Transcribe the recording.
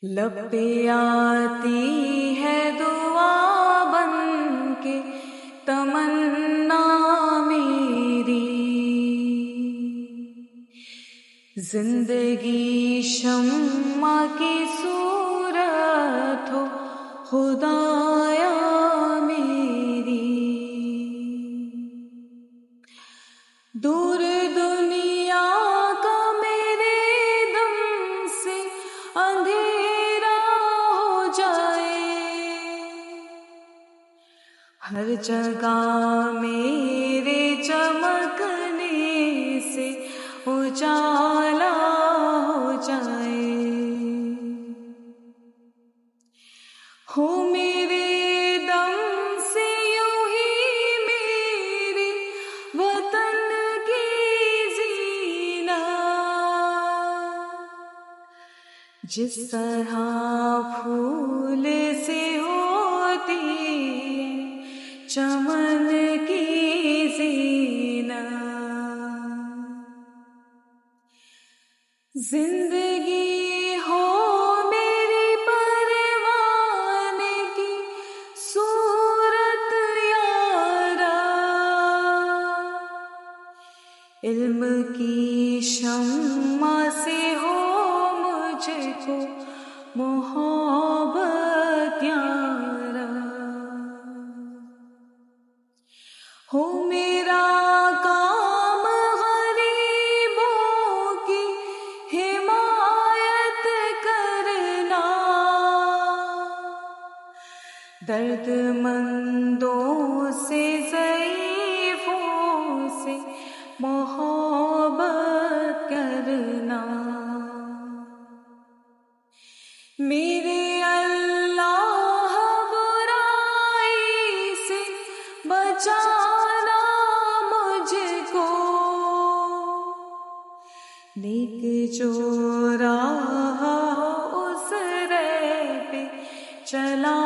لب پہ آتی ہے دعا بن کے تمنا میری، زندگی شمع کی صورت ہو خدایا میری، دور دنیا کا میرے دم سے اندھیرا ہو جائے، ہر جگہ میرے چمکنے سے اجالا ہو جائے، ہو میرے دم سے یوں ہی میرے وطن کی زینت، جس طرح پھول سے ہوتی ہے چمن کی زینت، زندگی ہو میری پروانے کی صورت یارا، علم کی شمع سے ہو مجھ کو محبت یارا، ہو میرا کام غریبوں کی حمایت کرنا، درد مندوں سے ضعیفوں سے محبت کرنا، میرے اللہ برائی سے بچانا مجھ کو، نیک جو راہ اس رہ پہ چلا